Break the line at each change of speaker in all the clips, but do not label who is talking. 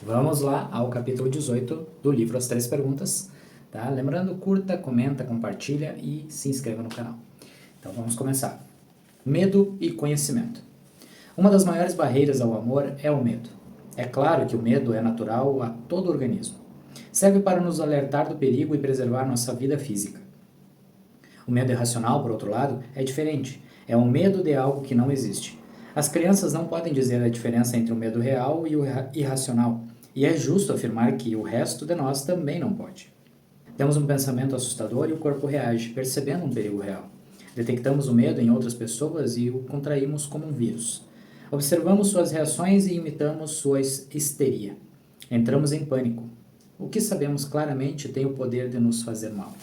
Vamos lá ao capítulo 18 do livro As Três Perguntas, tá? Lembrando, curta, comenta, compartilha e se inscreva no canal. Então vamos começar. Medo e conhecimento. Uma das maiores barreiras ao amor é o medo. É claro que o medo é natural a todo organismo. Serve para nos alertar do perigo e preservar nossa vida física. O medo irracional, por outro lado, é diferente. É o medo de algo que não existe. As crianças não podem dizer a diferença entre o medo real e o irracional, e é justo afirmar que o resto de nós também não pode. Temos um pensamento assustador e o corpo reage, percebendo um perigo real. Detectamos o medo em outras pessoas e o contraímos como um vírus. Observamos suas reações e imitamos sua histeria. Entramos em pânico. O que sabemos claramente tem o poder de nos fazer mal.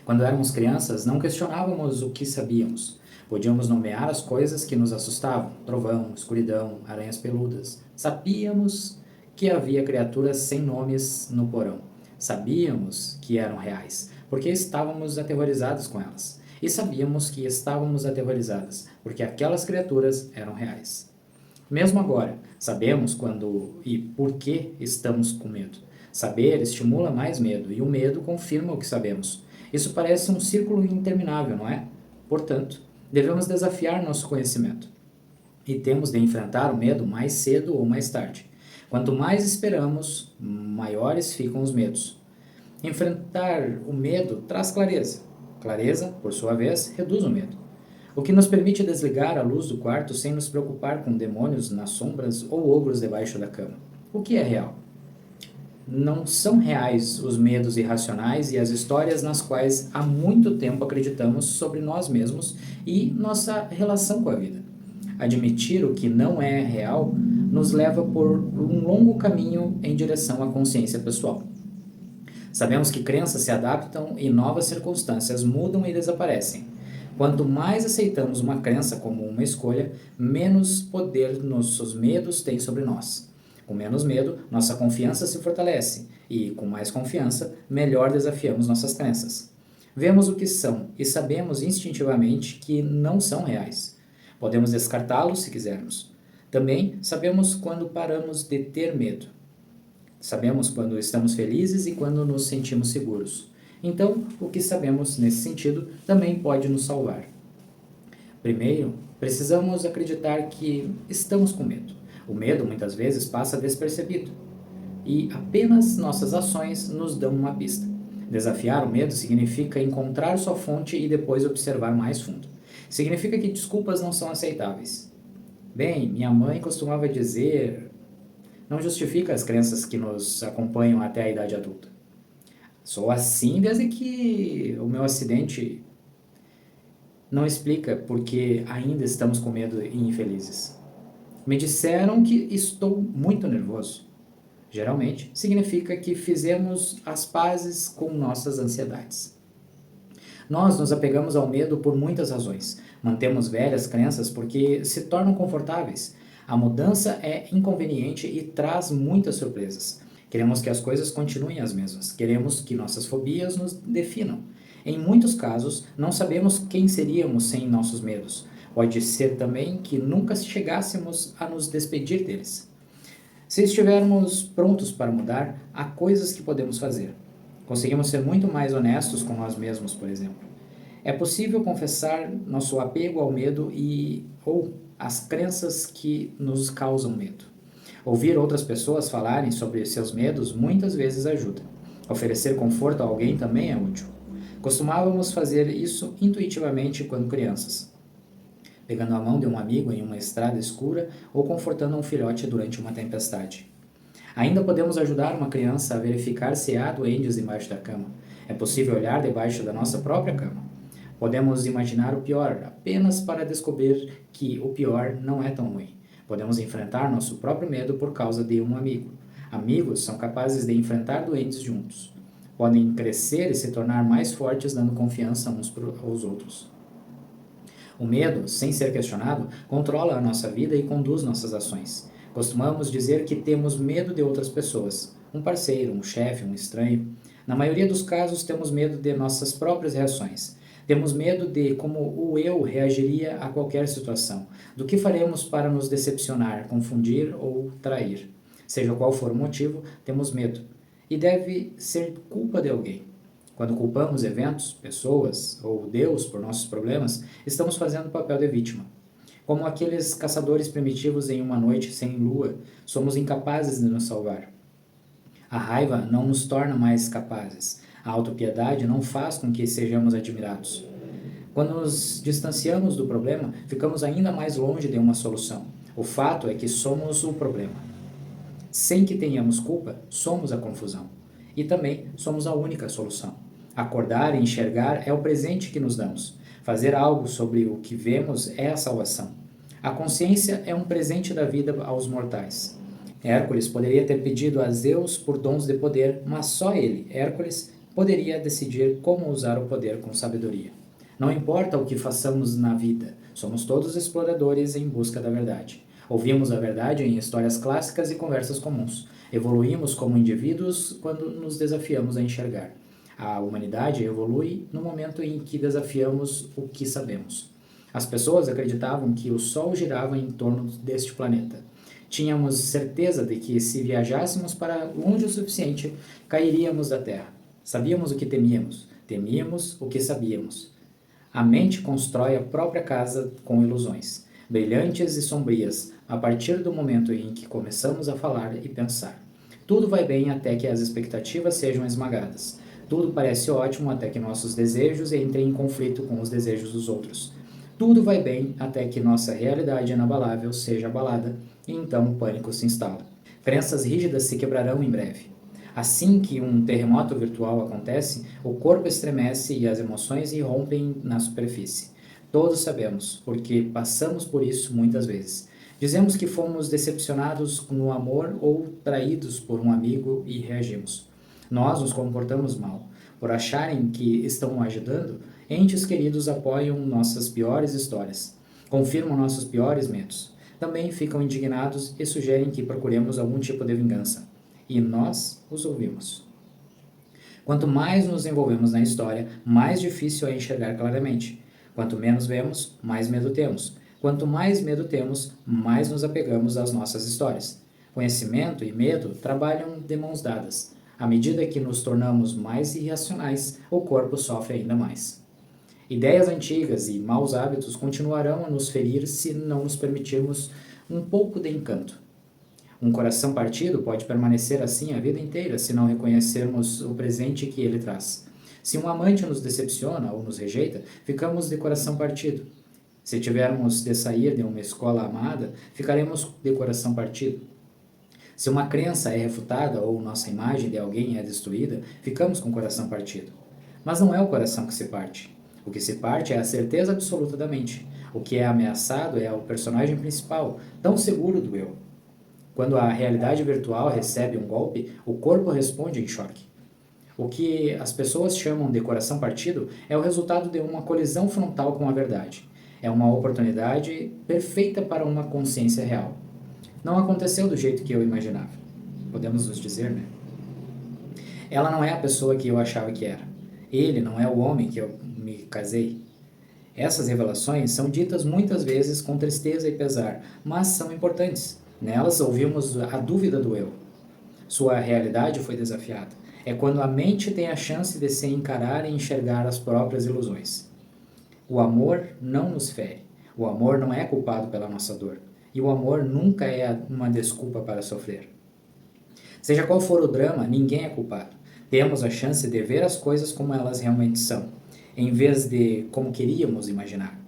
Quando éramos crianças, não questionávamos o que sabíamos. Podíamos nomear as coisas que nos assustavam: trovão, escuridão, aranhas peludas. Sabíamos que havia criaturas sem nomes no porão. Sabíamos que eram reais, porque estávamos aterrorizados com elas. E sabíamos que estávamos aterrorizadas, porque aquelas criaturas eram reais. Mesmo agora, sabemos quando e por que estamos com medo. Saber estimula mais medo, e o medo confirma o que sabemos. Isso parece um círculo interminável, não é? Portanto, devemos desafiar nosso conhecimento. E temos de enfrentar o medo mais cedo ou mais tarde. Quanto mais esperamos, maiores ficam os medos. Enfrentar o medo traz clareza. Clareza, por sua vez, reduz o medo. O que nos permite desligar a luz do quarto sem nos preocupar com demônios nas sombras ou ogros debaixo da cama. O que é real? Não são reais os medos irracionais e as histórias nas quais há muito tempo acreditamos sobre nós mesmos e nossa relação com a vida. Admitir o que não é real nos leva por um longo caminho em direção à consciência pessoal. Sabemos que crenças se adaptam e novas circunstâncias mudam e desaparecem. Quanto mais aceitamos uma crença como uma escolha, menos poder nossos medos têm sobre nós. Com menos medo, nossa confiança se fortalece e, com mais confiança, melhor desafiamos nossas crenças. Vemos o que são e sabemos instintivamente que não são reais. Podemos descartá-los se quisermos. Também sabemos quando paramos de ter medo. Sabemos quando estamos felizes e quando nos sentimos seguros. Então, o que sabemos nesse sentido também pode nos salvar. Primeiro, precisamos acreditar que estamos com medo. O medo muitas vezes passa despercebido e apenas nossas ações nos dão uma pista. Desafiar o medo significa encontrar sua fonte e depois observar mais fundo. Significa que desculpas não são aceitáveis. Bem, minha mãe costumava dizer: não justifica as crenças que nos acompanham até a idade adulta. Sou assim desde que o meu acidente não explica porque ainda estamos com medo e infelizes. Me disseram que estou muito nervoso. Geralmente, significa que fizemos as pazes com nossas ansiedades. Nós nos apegamos ao medo por muitas razões. Mantemos velhas crenças porque se tornam confortáveis. A mudança é inconveniente e traz muitas surpresas. Queremos que as coisas continuem as mesmas. Queremos que nossas fobias nos definam. Em muitos casos, não sabemos quem seríamos sem nossos medos. Pode ser também que nunca chegássemos a nos despedir deles. Se estivermos prontos para mudar, há coisas que podemos fazer. Conseguimos ser muito mais honestos com nós mesmos, por exemplo. É possível confessar nosso apego ao medo ou às crenças que nos causam medo. Ouvir outras pessoas falarem sobre seus medos muitas vezes ajuda. Oferecer conforto a alguém também é útil. Costumávamos fazer isso intuitivamente quando crianças, pegando a mão de um amigo em uma estrada escura ou confortando um filhote durante uma tempestade. Ainda podemos ajudar uma criança a verificar se há duendes embaixo da cama. É possível olhar debaixo da nossa própria cama. Podemos imaginar o pior, apenas para descobrir que o pior não é tão ruim. Podemos enfrentar nosso próprio medo por causa de um amigo. Amigos são capazes de enfrentar duendes juntos. Podem crescer e se tornar mais fortes dando confiança uns aos outros. O medo, sem ser questionado, controla a nossa vida e conduz nossas ações. Costumamos dizer que temos medo de outras pessoas, um parceiro, um chefe, um estranho. Na maioria dos casos, temos medo de nossas próprias reações. Temos medo de como o eu reagiria a qualquer situação, do que faremos para nos decepcionar, confundir ou trair. Seja qual for o motivo, temos medo. E deve ser culpa de alguém. Quando culpamos eventos, pessoas ou Deus por nossos problemas, estamos fazendo o papel de vítima. Como aqueles caçadores primitivos em uma noite sem lua, somos incapazes de nos salvar. A raiva não nos torna mais capazes. A autopiedade não faz com que sejamos admirados. Quando nos distanciamos do problema, ficamos ainda mais longe de uma solução. O fato é que somos o problema. Sem que tenhamos culpa, somos a confusão. E também somos a única solução. Acordar e enxergar é o presente que nos damos. Fazer algo sobre o que vemos é a salvação. A consciência é um presente da vida aos mortais. Hércules poderia ter pedido a Zeus por dons de poder, mas só ele, Hércules, poderia decidir como usar o poder com sabedoria. Não importa o que façamos na vida, somos todos exploradores em busca da verdade. Ouvimos a verdade em histórias clássicas e conversas comuns. Evoluímos como indivíduos quando nos desafiamos a enxergar. A humanidade evolui no momento em que desafiamos o que sabemos. As pessoas acreditavam que o Sol girava em torno deste planeta. Tínhamos certeza de que, se viajássemos para longe o suficiente, cairíamos da Terra. Sabíamos o que temíamos o que sabíamos. A mente constrói a própria casa com ilusões, brilhantes e sombrias, a partir do momento em que começamos a falar e pensar. Tudo vai bem até que as expectativas sejam esmagadas. Tudo parece ótimo até que nossos desejos entrem em conflito com os desejos dos outros. Tudo vai bem até que nossa realidade inabalável seja abalada e então o pânico se instala. Crenças rígidas se quebrarão em breve. Assim que um terremoto virtual acontece, o corpo estremece e as emoções irrompem na superfície. Todos sabemos, porque passamos por isso muitas vezes. Dizemos que fomos decepcionados no amor ou traídos por um amigo e reagimos. Nós nos comportamos mal. Por acharem que estão ajudando, entes queridos apoiam nossas piores histórias, confirmam nossos piores medos. Também ficam indignados e sugerem que procuremos algum tipo de vingança. E nós os ouvimos. Quanto mais nos envolvemos na história, mais difícil é enxergar claramente. Quanto menos vemos, mais medo temos. Quanto mais medo temos, mais nos apegamos às nossas histórias. Conhecimento e medo trabalham de mãos dadas. À medida que nos tornamos mais irracionais, o corpo sofre ainda mais. Ideias antigas e maus hábitos continuarão a nos ferir se não nos permitirmos um pouco de encanto. Um coração partido pode permanecer assim a vida inteira se não reconhecermos o presente que ele traz. Se um amante nos decepciona ou nos rejeita, ficamos de coração partido. Se tivermos de sair de uma escola amada, ficaremos de coração partido. Se uma crença é refutada ou nossa imagem de alguém é destruída, ficamos com o coração partido. Mas não é o coração que se parte. O que se parte é a certeza absoluta da mente. O que é ameaçado é o personagem principal, tão seguro do eu. Quando a realidade virtual recebe um golpe, o corpo responde em choque. O que as pessoas chamam de coração partido é o resultado de uma colisão frontal com a verdade. É uma oportunidade perfeita para uma consciência real. Não aconteceu do jeito que eu imaginava. Podemos nos dizer, né? Ela não é a pessoa que eu achava que era. Ele não é o homem que eu me casei. Essas revelações são ditas muitas vezes com tristeza e pesar, mas são importantes. Nelas ouvimos a dúvida do eu. Sua realidade foi desafiada. É quando a mente tem a chance de se encarar e enxergar as próprias ilusões. O amor não nos fere. O amor não é culpado pela nossa dor. E o amor nunca é uma desculpa para sofrer. Seja qual for o drama, ninguém é culpado. Temos a chance de ver as coisas como elas realmente são, em vez de como queríamos imaginar.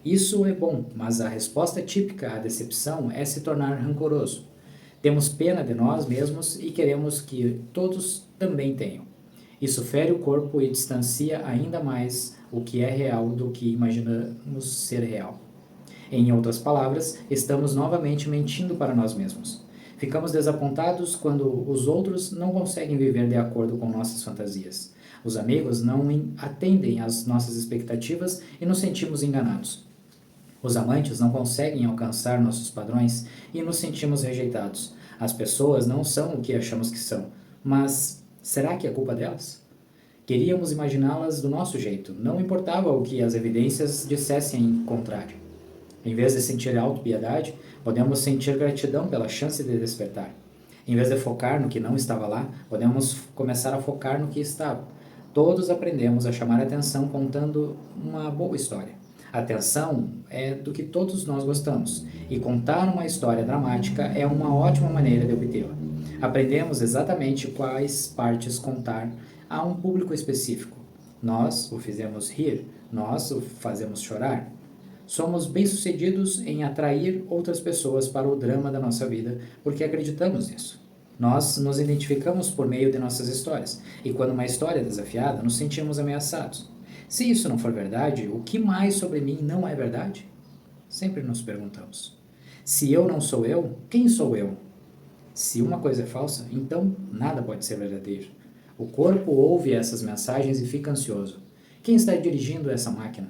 Isso é bom, mas a resposta típica à decepção é se tornar rancoroso. Temos pena de nós mesmos e queremos que todos também tenham. Isso fere o corpo e distancia ainda mais o que é real do que imaginamos ser real. Em outras palavras, estamos novamente mentindo para nós mesmos. Ficamos desapontados quando os outros não conseguem viver de acordo com nossas fantasias. Os amigos não atendem às nossas expectativas e nos sentimos enganados. Os amantes não conseguem alcançar nossos padrões e nos sentimos rejeitados. As pessoas não são o que achamos que são, mas será que é culpa delas? Queríamos imaginá-las do nosso jeito, não importava o que as evidências dissessem em contrário. Em vez de sentir autopiedade, podemos sentir gratidão pela chance de despertar. Em vez de focar no que não estava lá, podemos começar a focar no que estava. Todos aprendemos a chamar a atenção contando uma boa história. A atenção é do que todos nós gostamos, e contar uma história dramática é uma ótima maneira de obtê-la. Aprendemos exatamente quais partes contar a um público específico. Nós o fizemos rir, nós o fazemos chorar. Somos bem-sucedidos em atrair outras pessoas para o drama da nossa vida porque acreditamos nisso. Nós nos identificamos por meio de nossas histórias, e quando uma história é desafiada, nos sentimos ameaçados. Se isso não for verdade, o que mais sobre mim não é verdade? Sempre nos perguntamos. Se eu não sou eu, quem sou eu? Se uma coisa é falsa, então nada pode ser verdadeiro. O corpo ouve essas mensagens e fica ansioso. Quem está dirigindo essa máquina?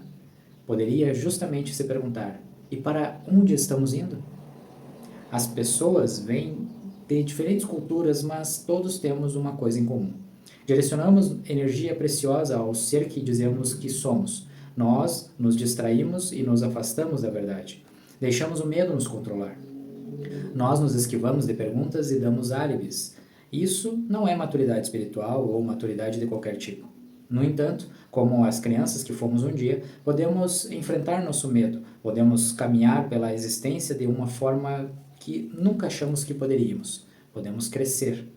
Poderia justamente se perguntar: e para onde estamos indo? As pessoas vêm de diferentes culturas, mas todos temos uma coisa em comum. Direcionamos energia preciosa ao ser que dizemos que somos. Nós nos distraímos e nos afastamos da verdade. Deixamos o medo nos controlar. Nós nos esquivamos de perguntas e damos álibis. Isso não é maturidade espiritual ou maturidade de qualquer tipo. No entanto, como as crianças que fomos um dia, podemos enfrentar nosso medo, podemos caminhar pela existência de uma forma que nunca achamos que poderíamos. Podemos crescer.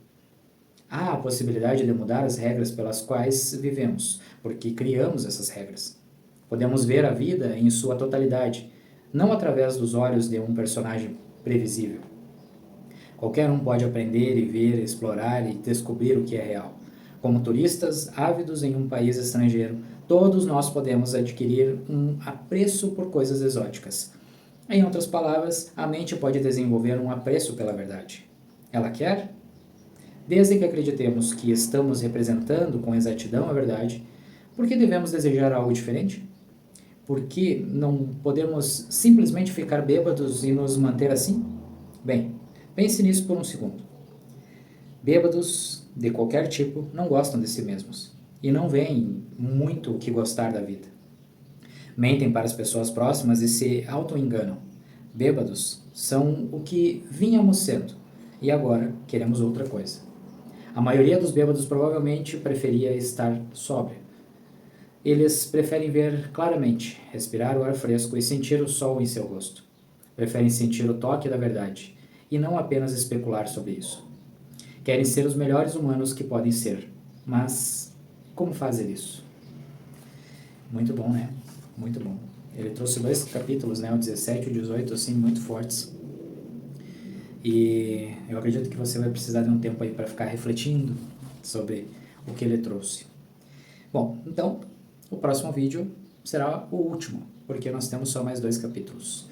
Há a possibilidade de mudar as regras pelas quais vivemos, porque criamos essas regras. Podemos ver a vida em sua totalidade, não através dos olhos de um personagem previsível. Qualquer um pode aprender e ver, explorar e descobrir o que é real. Como turistas ávidos em um país estrangeiro, todos nós podemos adquirir um apreço por coisas exóticas. Em outras palavras, a mente pode desenvolver um apreço pela verdade. Ela quer? Desde que acreditemos que estamos representando com exatidão a verdade, por que devemos desejar algo diferente? Por que não podemos simplesmente ficar bêbados e nos manter assim? Bem, pense nisso por um segundo. Bêbados de qualquer tipo não gostam de si mesmos e não veem muito o que gostar da vida. Mentem para as pessoas próximas e se auto-enganam. Bêbados são o que vínhamos sendo e agora queremos outra coisa. A maioria dos bêbados provavelmente preferia estar sóbrio. Eles preferem ver claramente, respirar o ar fresco e sentir o sol em seu rosto. Preferem sentir o toque da verdade e não apenas especular sobre isso. Querem ser os melhores humanos que podem ser, mas como fazer isso? Muito bom, né? Muito bom. Ele trouxe 2 capítulos, né? O 17 e o 18, assim, muito fortes. E eu acredito que você vai precisar de um tempo aí para ficar refletindo sobre o que ele trouxe. Bom, então, o próximo vídeo será o último, porque nós temos só mais 2 capítulos.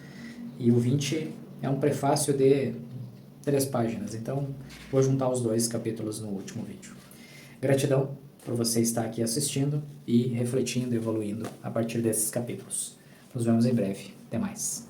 E o 20 é um prefácio de 3 páginas, então vou juntar os 2 capítulos no último vídeo. Gratidão por você estar aqui assistindo e refletindo, evoluindo a partir desses capítulos. Nos vemos em breve. Até mais.